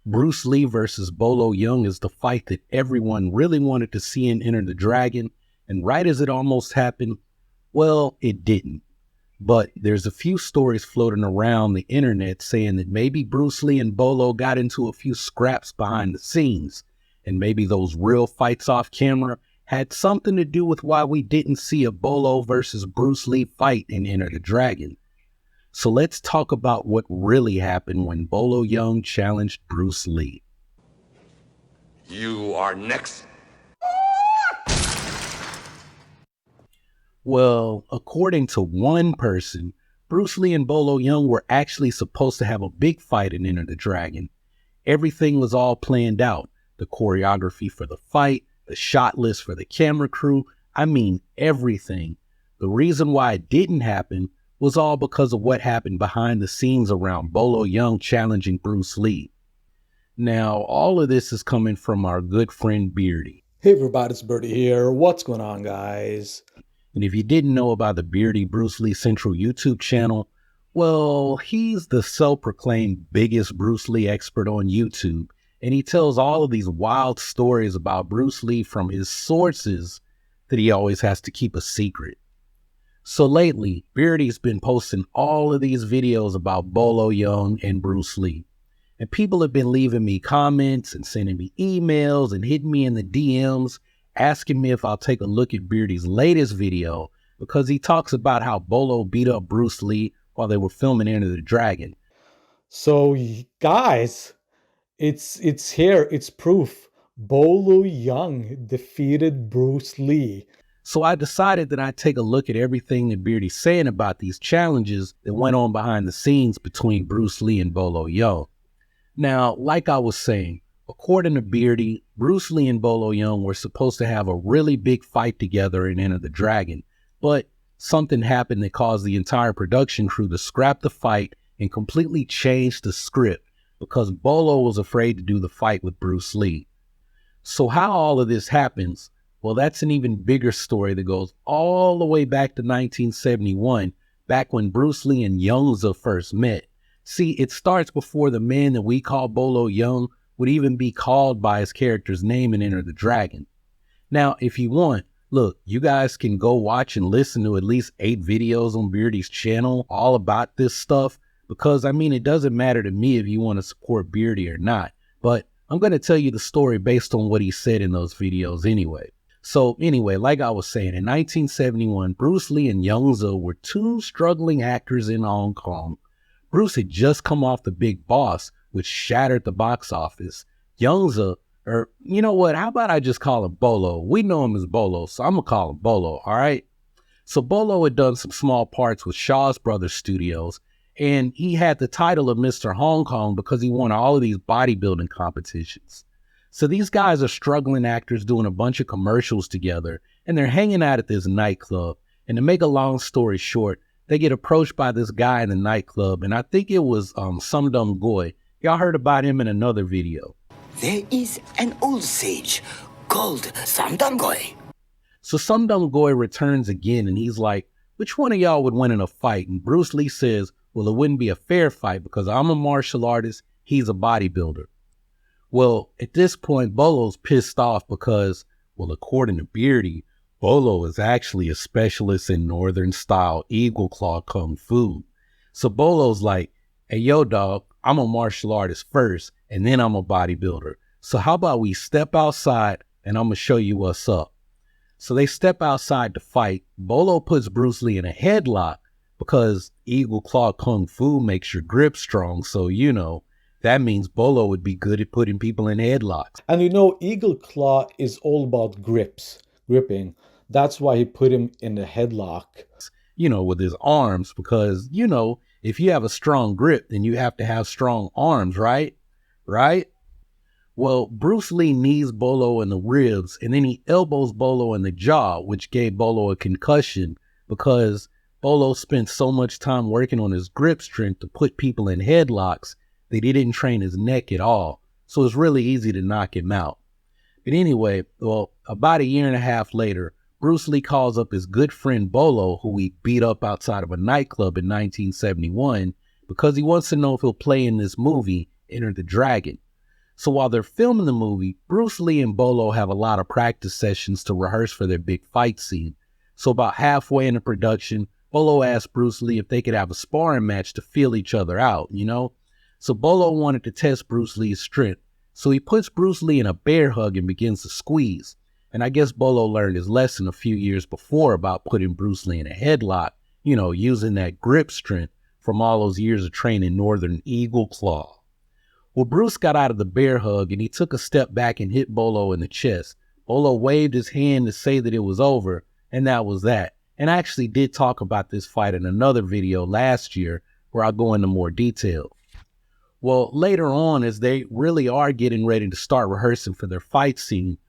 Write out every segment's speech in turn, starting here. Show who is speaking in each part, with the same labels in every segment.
Speaker 1: Bruce Lee versus Bolo Yeung is the fight that everyone really wanted to see in Enter the Dragon, and right as it almost happened, well, it didn't. But there's a few stories floating around the internet saying that maybe Bruce Lee and Bolo got into a few scraps behind the scenes, and maybe those real fights off camera had something to do with why we didn't see a Bolo versus Bruce Lee fight in Enter the Dragon. So let's talk about what really happened when Bolo Yeung challenged Bruce Lee.
Speaker 2: You are next.
Speaker 1: Well, according to one person, Bruce Lee and Bolo Yeung were actually supposed to have a big fight in Enter the Dragon. Everything was all planned out. The choreography for the fight, the shot list for the camera crew, I mean everything. The reason why it didn't happen was all because of what happened behind the scenes around Bolo Yeung challenging Bruce Lee. Now, all of this is coming from our good friend Beardy.
Speaker 3: Hey everybody, it's Birdie here. What's going on, guys?
Speaker 1: And if you didn't know about the Beardy Bruce Lee Central YouTube channel, well, he's the self-proclaimed biggest Bruce Lee expert on YouTube, and he tells all of these wild stories about Bruce Lee from his sources that he always has to keep a secret. So lately, Beardy's been posting all of these videos about Bolo Yeung and Bruce Lee. And people have been leaving me comments and sending me emails and hitting me in the DMs, asking me if I'll take a look at Beardy's latest video because he talks about how Bolo beat up Bruce Lee while they were filming Enter the Dragon.
Speaker 3: So, guys, it's here. It's proof. Bolo Yeung defeated Bruce Lee.
Speaker 1: So I decided that I'd take a look at everything that Beardy's saying about these challenges that went on behind the scenes between Bruce Lee and Bolo Yeung. Now, like I was saying, according to Beardy, Bruce Lee and Bolo Yeung were supposed to have a really big fight together in Enter the Dragon, but something happened that caused the entire production crew to scrap the fight and completely change the script because Bolo was afraid to do the fight with Bruce Lee. So how all of this happens, well, that's an even bigger story that goes all the way back to 1971, back when Bruce Lee and Yeung first met. See, it starts before the man that we call Bolo Yeung would even be called by his character's name in Enter the Dragon. Now, if you want, look, you guys can go watch and listen to at least 8 videos on Beardy's channel all about this stuff, because, I mean, it doesn't matter to me if you want to support Beardy or not, but I'm going to tell you the story based on what he said in those videos anyway. So anyway, like I was saying, in 1971, Bruce Lee and Yeung were 2 struggling actors in Hong Kong. Bruce had just come off The Big Boss, which shattered the box office. Yeung, or you know what, how about I just call him Bolo? We know him as Bolo, so I'm going to call him Bolo, all right? So Bolo had done some small parts with Shaw's Brothers Studios, and he had the title of Mr. Hong Kong because he won all of these bodybuilding competitions. So these guys are struggling actors doing a bunch of commercials together, and they're hanging out at this nightclub. And to make a long story short, they get approached by this guy in the nightclub, and I think it was Some Dum Goy. Y'all heard about him in another video.
Speaker 4: There is an old sage called Some Dum Goy.
Speaker 1: So Some Dum Goy returns again, and he's like, which one of y'all would win in a fight? And Bruce Lee says, well, it wouldn't be a fair fight because I'm a martial artist, he's a bodybuilder. Well, at this point, Bolo's pissed off because, well, according to Beardy, Bolo is actually a specialist in Northern-style Eagle Claw Kung Fu. So Bolo's like, hey, yo, dog, I'm a martial artist first, and then I'm a bodybuilder. So how about we step outside, and I'm going to show you what's up. So they step outside to fight. Bolo puts Bruce Lee in a headlock because Eagle Claw Kung Fu makes your grip strong, so, you know, that means Bolo would be good at putting people in headlocks.
Speaker 3: And you know, Eagle Claw is all about gripping. That's why he put him in the headlock.
Speaker 1: You know, with his arms, because, you know, if you have a strong grip, then you have to have strong arms, right? Right? Well, Bruce Lee knees Bolo in the ribs, and then he elbows Bolo in the jaw, which gave Bolo a concussion because Bolo spent so much time working on his grip strength to put people in headlocks that he didn't train his neck at all. So it's really easy to knock him out. But anyway, well, about a year and a half later, Bruce Lee calls up his good friend Bolo, who he beat up outside of a nightclub in 1971, because he wants to know if he'll play in this movie, Enter the Dragon. So while they're filming the movie, Bruce Lee and Bolo have a lot of practice sessions to rehearse for their big fight scene. So about halfway into production, Bolo asked Bruce Lee if they could have a sparring match to feel each other out, you know? So Bolo wanted to test Bruce Lee's strength. So he puts Bruce Lee in a bear hug and begins to squeeze. And I guess Bolo learned his lesson a few years before about putting Bruce Lee in a headlock, you know, using that grip strength from all those years of training Northern Eagle Claw. Well, Bruce got out of the bear hug and he took a step back and hit Bolo in the chest. Bolo waved his hand to say that it was over, and that was that. And I actually did talk about this fight in another video last year where I'll go into more detail. Well, later on, as they really are getting ready to start rehearsing for their fight scene,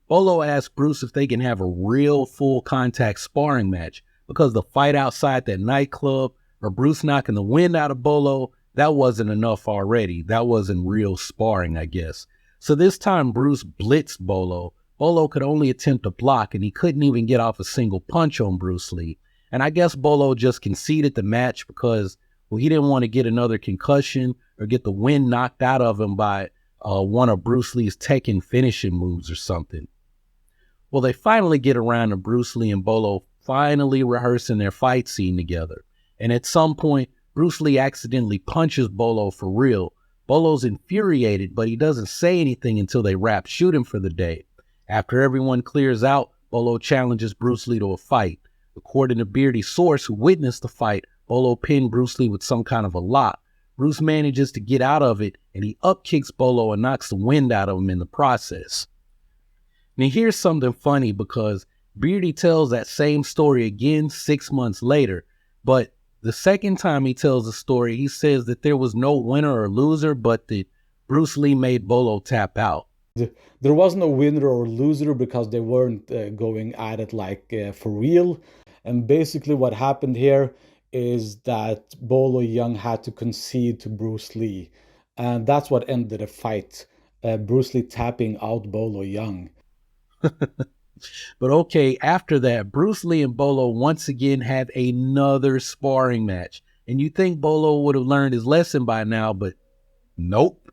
Speaker 1: Bolo asked Bruce if they can have a real full contact sparring match, because the fight outside that nightclub or Bruce knocking the wind out of Bolo, that wasn't enough already. That wasn't real sparring, I guess. So this time Bruce blitzed Bolo. Bolo could only attempt to block, and he couldn't even get off a single punch on Bruce Lee. And I guess Bolo just conceded the match because, well, he didn't want to get another concussion or get the wind knocked out of him by one of Bruce Lee's Tekken finishing moves or something. Well, they finally get around to Bruce Lee and Bolo finally rehearsing their fight scene together. And at some point, Bruce Lee accidentally punches Bolo for real. Bolo's infuriated, but he doesn't say anything until they wrap shooting for the day. After everyone clears out, Bolo challenges Bruce Lee to a fight. According to Beardy's source who witnessed the fight, Bolo pinned Bruce Lee with some kind of a lock. Bruce manages to get out of it, and he upkicks Bolo and knocks the wind out of him in the process. Now here's something funny, because Beardy tells that same story again 6 months later, but the second time he tells the story, he says that there was no winner or loser, but that Bruce Lee made Bolo tap out.
Speaker 3: There was no winner or loser because they weren't going at it like for real. And basically what happened here is that Bolo Yeung had to concede to Bruce Lee. And that's what ended the fight. Bruce Lee tapping out Bolo Yeung.
Speaker 1: But okay, after that, Bruce Lee and Bolo once again have another sparring match. And you think Bolo would have learned his lesson by now, but nope.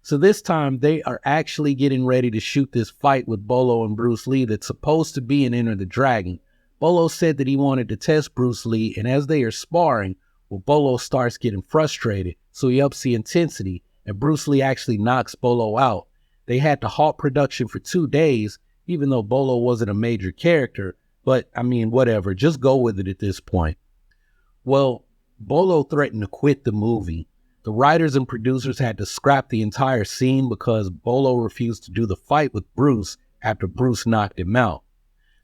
Speaker 1: So this time they are actually getting ready to shoot this fight with Bolo and Bruce Lee that's supposed to be in Enter the Dragon. Bolo said that he wanted to test Bruce Lee, and as they are sparring, well, Bolo starts getting frustrated, so he ups the intensity, and Bruce Lee actually knocks Bolo out. They had to halt production for 2 days, even though Bolo wasn't a major character, but I mean, whatever, just go with it at this point. Well, Bolo threatened to quit the movie. The writers and producers had to scrap the entire scene because Bolo refused to do the fight with Bruce after Bruce knocked him out.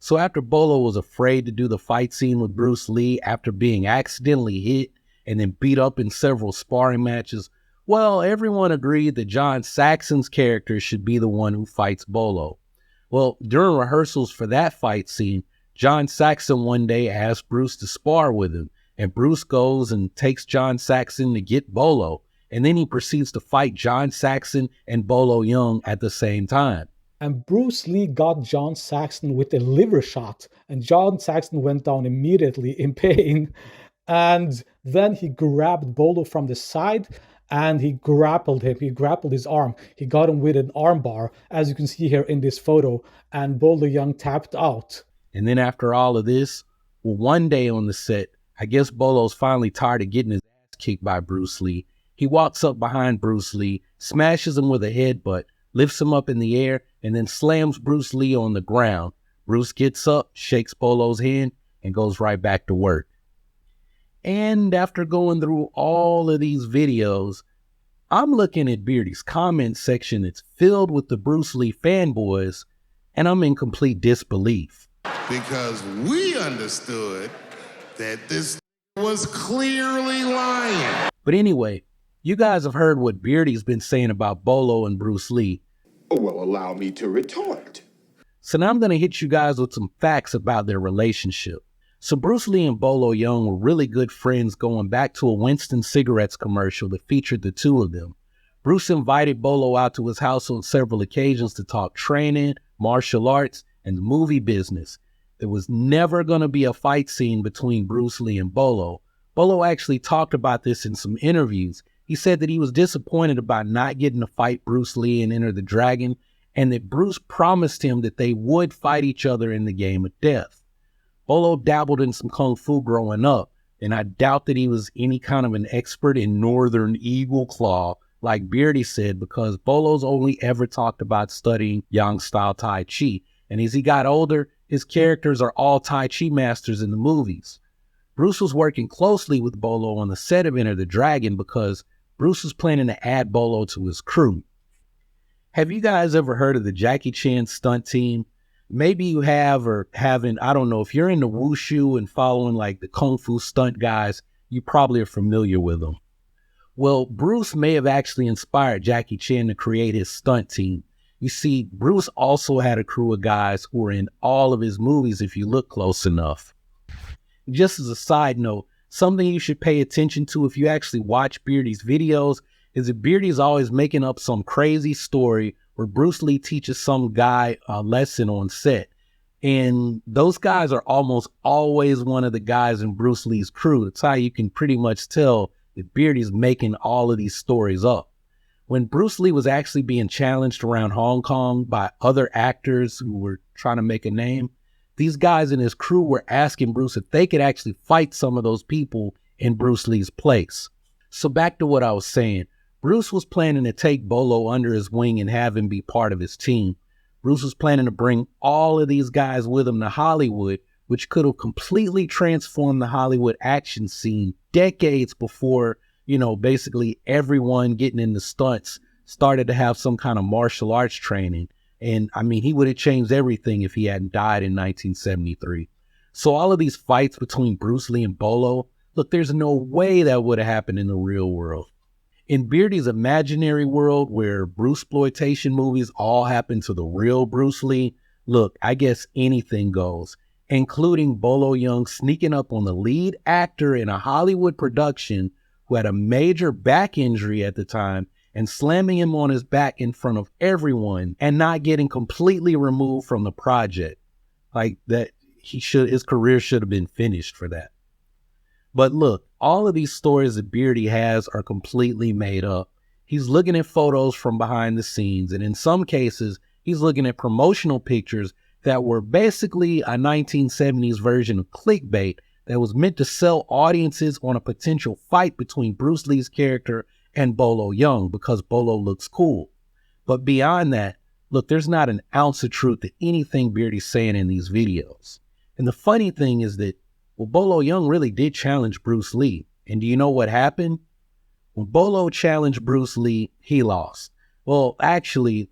Speaker 1: So after Bolo was afraid to do the fight scene with Bruce Lee after being accidentally hit and then beat up in several sparring matches, well, everyone agreed that John Saxon's character should be the one who fights Bolo. Well, during rehearsals for that fight scene, John Saxon one day asked Bruce to spar with him, and Bruce goes and takes John Saxon to get Bolo, and then he proceeds to fight John Saxon and Bolo Yeung at the same time.
Speaker 3: And Bruce Lee got John Saxon with a liver shot, and John Saxon went down immediately in pain. And then he grabbed Bolo from the side and he grappled him. He grappled his arm. He got him with an arm bar, as you can see here in this photo, and Bolo Yeung tapped out.
Speaker 1: And then after all of this, well, one day on the set, I guess Bolo's finally tired of getting his ass kicked by Bruce Lee. He walks up behind Bruce Lee, smashes him with a headbutt, lifts him up in the air, and then slams Bruce Lee on the ground. Bruce gets up, shakes Bolo's hand, and goes right back to work. And after going through all of these videos, I'm looking at Beardy's comment section that's filled with the Bruce Lee fanboys, and I'm in complete disbelief.
Speaker 2: Because we understood that this was clearly lying.
Speaker 1: But anyway, you guys have heard what Beardy's been saying about Bolo and Bruce Lee.
Speaker 5: Well, allow me to retort.
Speaker 1: So now I'm going to hit you guys with some facts about their relationship. So Bruce Lee and Bolo Yeung were really good friends going back to a Winston Cigarettes commercial that featured the two of them. Bruce invited Bolo out to his house on several occasions to talk training, martial arts, and the movie business. There was never going to be a fight scene between Bruce Lee and Bolo. Bolo actually talked about this in some interviews, He said that he was disappointed about not getting to fight Bruce Lee in Enter the Dragon, and that Bruce promised him that they would fight each other in the game of death. Bolo dabbled in some kung fu growing up, and I doubt that he was any kind of an expert in Northern Eagle Claw, like Beardy said, because Bolo's only ever talked about studying Yang-style Tai Chi, and as he got older, his characters are all Tai Chi masters in the movies. Bruce was working closely with Bolo on the set of Enter the Dragon because Bruce was planning to add Bolo to his crew. Have you guys ever heard of the Jackie Chan stunt team? Maybe you have or haven't. I don't know. If you're into wushu and following like the kung fu stunt guys, you probably are familiar with them. Well, Bruce may have actually inspired Jackie Chan to create his stunt team. You see, Bruce also had a crew of guys who were in all of his movies if you look close enough. Just as a side note, something you should pay attention to if you actually watch Beardy's videos is that Beardy's always making up some crazy story where Bruce Lee teaches some guy a lesson on set. And those guys are almost always one of the guys in Bruce Lee's crew. That's how you can pretty much tell that Beardy's making all of these stories up. When Bruce Lee was actually being challenged around Hong Kong by other actors who were trying to make a name, these guys in his crew were asking Bruce if they could actually fight some of those people in Bruce Lee's place. So back to what I was saying. Bruce was planning to take Bolo under his wing and have him be part of his team. Bruce was planning to bring all of these guys with him to Hollywood, which could have completely transformed the Hollywood action scene decades before, basically everyone getting into stunts started to have some kind of martial arts training. And I mean, he would have changed everything if he hadn't died in 1973. So all of these fights between Bruce Lee and Bolo, look, there's no way that would have happened in the real world. In Beardy's imaginary world where Bruceploitation movies all happen to the real Bruce Lee, look, I guess anything goes, including Bolo Yeung sneaking up on the lead actor in a Hollywood production who had a major back injury at the time and slamming him on his back in front of everyone and not getting completely removed from the project. Like that, his career should have been finished for that. But look, all of these stories that Beardy has are completely made up. He's looking at photos from behind the scenes, and in some cases, he's looking at promotional pictures that were basically a 1970s version of clickbait that was meant to sell audiences on a potential fight between Bruce Lee's character and Bolo Yeung because Bolo looks cool. But beyond that, look, there's not an ounce of truth to anything Beardy's saying in these videos. And the funny thing is that, well, Bolo Yeung really did challenge Bruce Lee. And do you know what happened? When Bolo challenged Bruce Lee, he lost. Well, actually,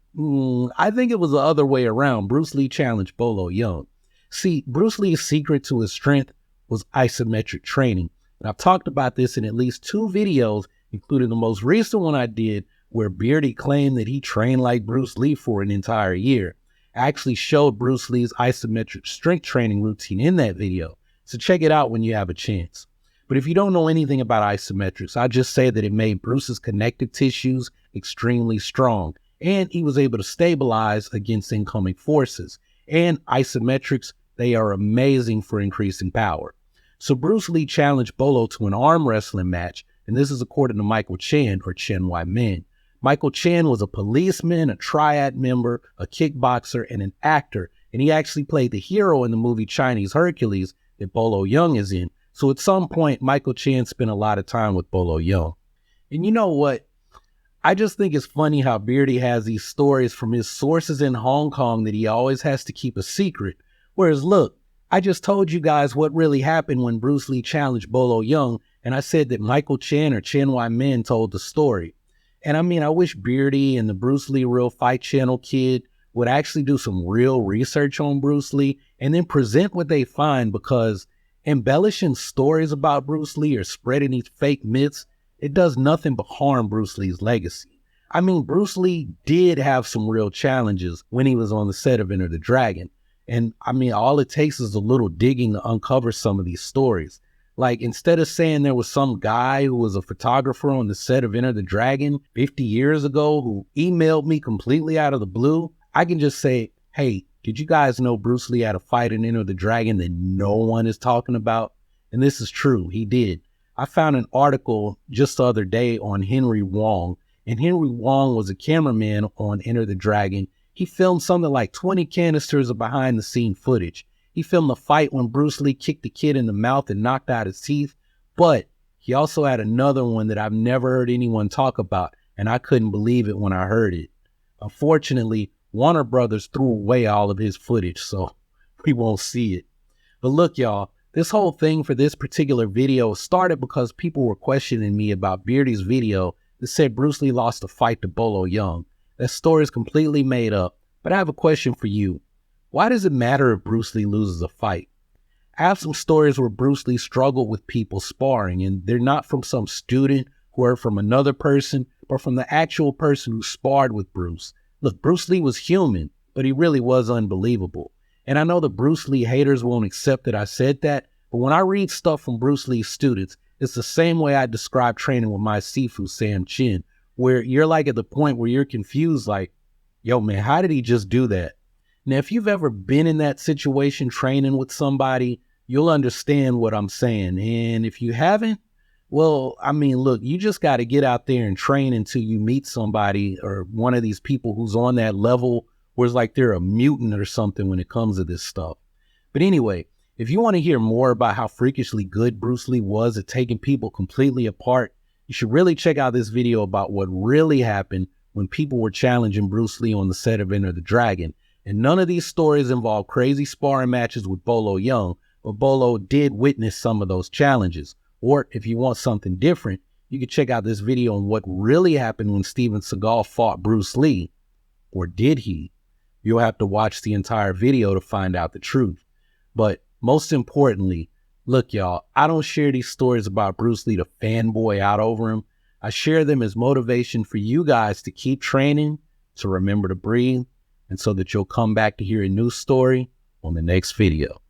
Speaker 1: I think it was the other way around. Bruce Lee challenged Bolo Yeung. See, Bruce Lee's secret to his strength was isometric training. And I've talked about this in at least 2 videos, including the most recent one I did, where Beardy claimed that he trained like Bruce Lee for an entire year. I actually showed Bruce Lee's isometric strength training routine in that video. So check it out when you have a chance. But if you don't know anything about isometrics, I'll just say that it made Bruce's connective tissues extremely strong, and he was able to stabilize against incoming forces. And isometrics, they are amazing for increasing power. So Bruce Lee challenged Bolo to an arm wrestling match, and this is according to Michael Chan, or Chen Wai Min. Michael Chan was a policeman, a triad member, a kickboxer, and an actor, and he actually played the hero in the movie Chinese Hercules that Bolo Yeung is in. So at some point, Michael Chan spent a lot of time with Bolo Yeung. And you know what? I just think it's funny how Beardy has these stories from his sources in Hong Kong that he always has to keep a secret. Whereas look, I just told you guys what really happened when Bruce Lee challenged Bolo Yeung, and I said that Michael Chan or Chen Wai Min told the story. And I mean, I wish Beardy and the Bruce Lee Real Fight Channel kid would actually do some real research on Bruce Lee and then present what they find, because embellishing stories about Bruce Lee or spreading these fake myths, it does nothing but harm Bruce Lee's legacy. I mean, Bruce Lee did have some real challenges when he was on the set of Enter the Dragon. And I mean, all it takes is a little digging to uncover some of these stories. Like, instead of saying there was some guy who was a photographer on the set of Enter the Dragon 50 years ago who emailed me completely out of the blue, I can just say, hey, did you guys know Bruce Lee had a fight in Enter the Dragon that no one is talking about? And this is true, he did. I found an article just the other day on Henry Wong, and Henry Wong was a cameraman on Enter the Dragon. He filmed something like 20 canisters of behind-the-scene footage. He filmed the fight when Bruce Lee kicked the kid in the mouth and knocked out his teeth, but he also had another one that I've never heard anyone talk about, and I couldn't believe it when I heard it. Unfortunately, Warner Brothers threw away all of his footage, so we won't see it. But look, y'all, this whole thing for this particular video started because people were questioning me about Beardy's video that said Bruce Lee lost a fight to Bolo Yeung. That story is completely made up, but I have a question for you. Why does it matter if Bruce Lee loses a fight? I have some stories where Bruce Lee struggled with people sparring, and they're not from some student who heard from another person, but from the actual person who sparred with Bruce. Look, Bruce Lee was human, but he really was unbelievable. And I know the Bruce Lee haters won't accept that I said that, but when I read stuff from Bruce Lee's students, it's the same way I describe training with my Sifu, Sam Chin, where you're like at the point where you're confused, like, yo, man, how did he just do that? Now, if you've ever been in that situation training with somebody, you'll understand what I'm saying. And if you haven't, well, I mean, look, you just got to get out there and train until you meet somebody or one of these people who's on that level where it's like they're a mutant or something when it comes to this stuff. But anyway, if you want to hear more about how freakishly good Bruce Lee was at taking people completely apart, you should really check out this video about what really happened when people were challenging Bruce Lee on the set of Enter the Dragon. And none of these stories involve crazy sparring matches with Bolo Yeung, but Bolo did witness some of those challenges. Or if you want something different, you can check out this video on what really happened when Steven Seagal fought Bruce Lee. Or did he? You'll have to watch the entire video to find out the truth. But most importantly, look, y'all, I don't share these stories about Bruce Lee to fanboy out over him. I share them as motivation for you guys to keep training, to remember to breathe, and so that you'll come back to hear a new story on the next video.